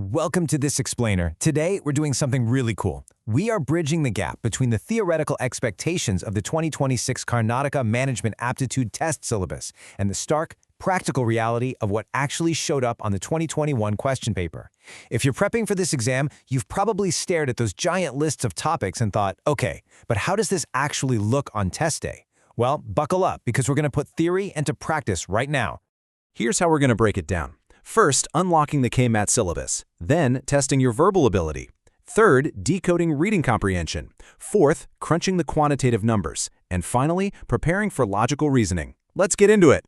Welcome to This Explainer. Today, we're doing something really cool. We are bridging the gap between the theoretical expectations of the 2026 Karnataka Management Aptitude Test syllabus and the stark, practical reality of what actually showed up on the 2021 question paper. If you're prepping for this exam, you've probably stared at those giant lists of topics and thought, okay, but how does this actually look on test day? Well, buckle up because we're going to put theory into practice right now. Here's how we're going to break it down. First, unlocking the KMAT syllabus. Then, testing your verbal ability. Third, decoding reading comprehension. Fourth, crunching the quantitative numbers. And finally, preparing for logical reasoning. Let's get into it.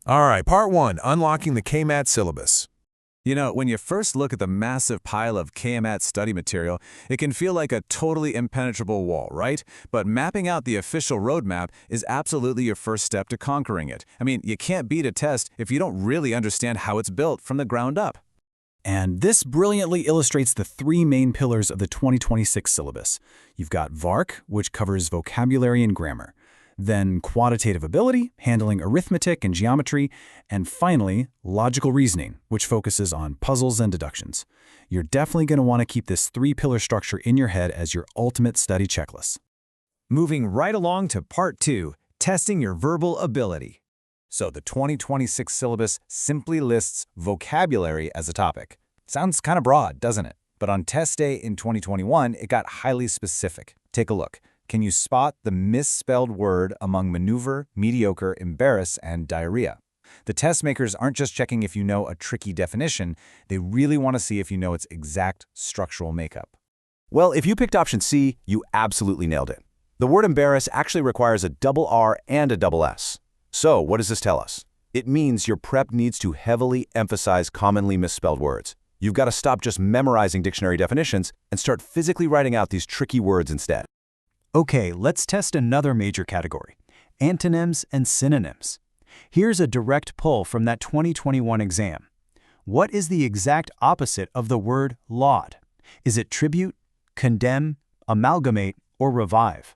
All right, part one, unlocking the KMAT syllabus. You know, when you first look at the massive pile of KMAT study material, it can feel like a totally impenetrable wall, right? But mapping out the official roadmap is absolutely your first step to conquering it. I mean, you can't beat a test if you don't really understand how it's built from the ground up. And this brilliantly illustrates the three main pillars of the 2026 syllabus. You've got VARC, which covers vocabulary and grammar. Then quantitative ability, handling arithmetic and geometry, and finally, logical reasoning, which focuses on puzzles and deductions. You're definitely going to want to keep this three-pillar structure in your head as your ultimate study checklist. Moving right along to part two, testing your verbal ability. So the 2026 syllabus simply lists vocabulary as a topic. Sounds kind of broad, doesn't it? But on test day in 2021, it got highly specific. Take a look. Can you spot the misspelled word among maneuver, mediocre, embarrass, and diarrhea? The test makers aren't just checking if you know a tricky definition, they really want to see if you know its exact structural makeup. Well, if you picked option C, you absolutely nailed it. The word embarrass actually requires a double R and a double S. So, what does this tell us? It means your prep needs to heavily emphasize commonly misspelled words. You've got to stop just memorizing dictionary definitions and start physically writing out these tricky words instead. Okay, let's test another major category, antonyms and synonyms. Here's a direct pull from that 2021 exam. What is the exact opposite of the word laud? Is it tribute, condemn, amalgamate, or revive?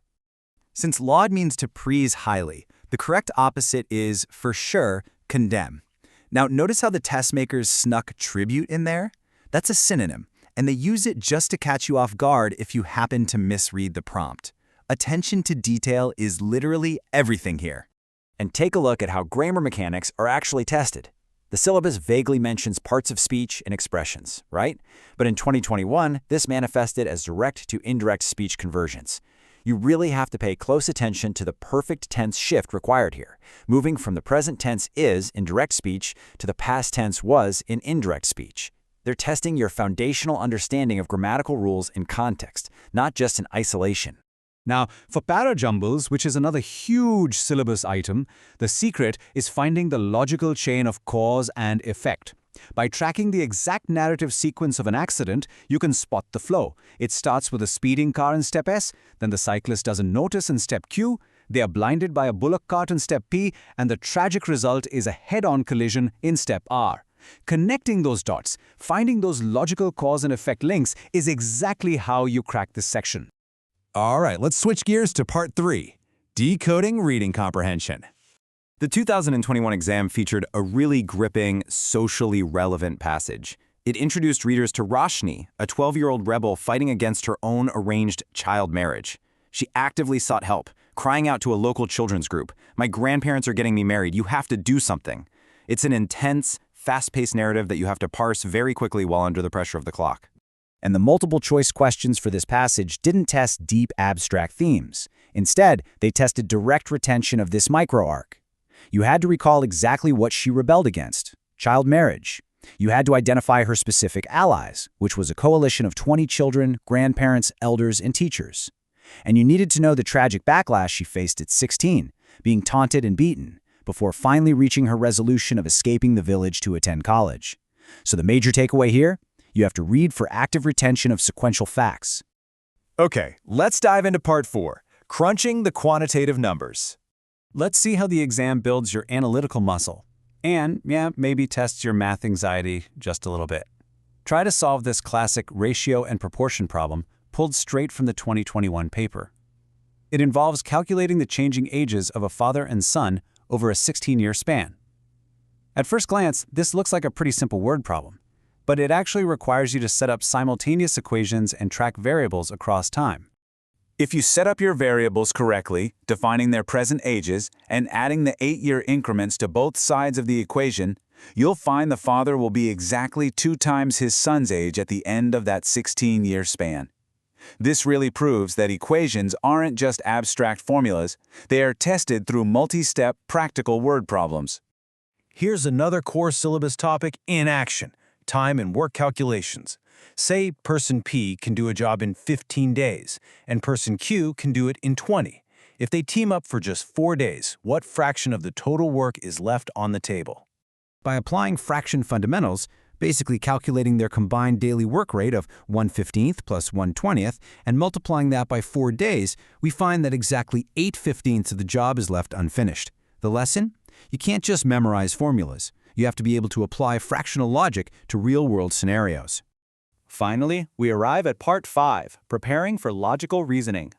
Since laud means to praise highly, the correct opposite is, for sure, condemn. Now, notice how the test makers snuck tribute in there? That's a synonym, and they use it just to catch you off guard if you happen to misread the prompt. Attention to detail is literally everything here. And take a look at how grammar mechanics are actually tested. The syllabus vaguely mentions parts of speech and expressions, right? But in 2021, this manifested as direct to indirect speech conversions. You really have to pay close attention to the perfect tense shift required here, moving from the present tense is in direct speech to the past tense was in indirect speech. They're testing your foundational understanding of grammatical rules in context, not just in isolation. Now, for parajumbles, which is another huge syllabus item, the secret is finding the logical chain of cause and effect. By tracking the exact narrative sequence of an accident, you can spot the flow. It starts with a speeding car in step S, then the cyclist doesn't notice in step Q, they are blinded by a bullock cart in step P, and the tragic result is a head-on collision in step R. Connecting those dots, finding those logical cause and effect links is exactly how you crack this section. All right, let's switch gears to part three, decoding reading comprehension. The 2021 exam featured a really gripping, socially relevant passage. It introduced readers to Roshni, a 12-year-old rebel fighting against her own arranged child marriage. She actively sought help, crying out to a local children's group, "My grandparents are getting me married, you have to do something." It's an intense, fast-paced narrative that you have to parse very quickly while under the pressure of the clock. And the multiple-choice questions for this passage didn't test deep, abstract themes. Instead, they tested direct retention of this micro-arc. You had to recall exactly what she rebelled against, child marriage. You had to identify her specific allies, which was a coalition of 20 children, grandparents, elders, and teachers. And you needed to know the tragic backlash she faced at 16, being taunted and beaten, before finally reaching her resolution of escaping the village to attend college. So the major takeaway here? You have to read for active retention of sequential facts. Okay, let's dive into part four, crunching the quantitative numbers. Let's see how the exam builds your analytical muscle. And, maybe tests your math anxiety just a little bit. Try to solve this classic ratio and proportion problem pulled straight from the 2021 paper. It involves calculating the changing ages of a father and son over a 16-year span. At first glance, this looks like a pretty simple word problem. but it actually requires you to set up simultaneous equations and track variables across time. If you set up your variables correctly, defining their present ages, and adding the 8-year increments to both sides of the equation, you'll find the father will be exactly 2 times his son's age at the end of that 16-year span. This really proves that equations aren't just abstract formulas, they are tested through multi-step practical word problems. Here's another core syllabus topic in action: time and work calculations. Say person P can do a job in 15 days, and person Q can do it in 20. If they team up for just 4 days, what fraction of the total work is left on the table? By applying fraction fundamentals, basically calculating their combined daily work rate of 1/15th plus 1/20th and multiplying that by 4 days, we find that exactly 8/15ths of the job is left unfinished. The lesson? You can't just memorize formulas. You have to be able to apply fractional logic to real-world scenarios. Finally, we arrive at Part 5, Preparing for Logical Reasoning.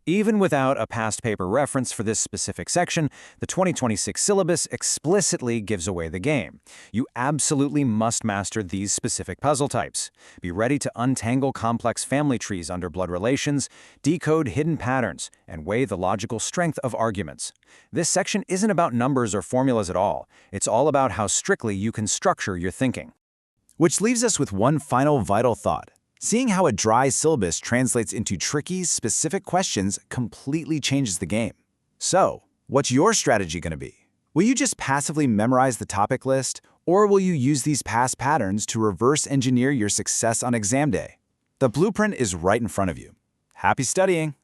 Even without a past paper reference for this specific section, the 2026 syllabus explicitly gives away the game. You absolutely must master these specific puzzle types. Be ready to untangle complex family trees under blood relations, decode hidden patterns, and weigh the logical strength of arguments. This section isn't about numbers or formulas at all. It's all about how strictly you can structure your thinking. Which leaves us with one final vital thought. Seeing how a dry syllabus translates into tricky, specific questions completely changes the game. So, what's your strategy going to be? Will you just passively memorize the topic list, or will you use these past patterns to reverse engineer your success on exam day? The blueprint is right in front of you. Happy studying!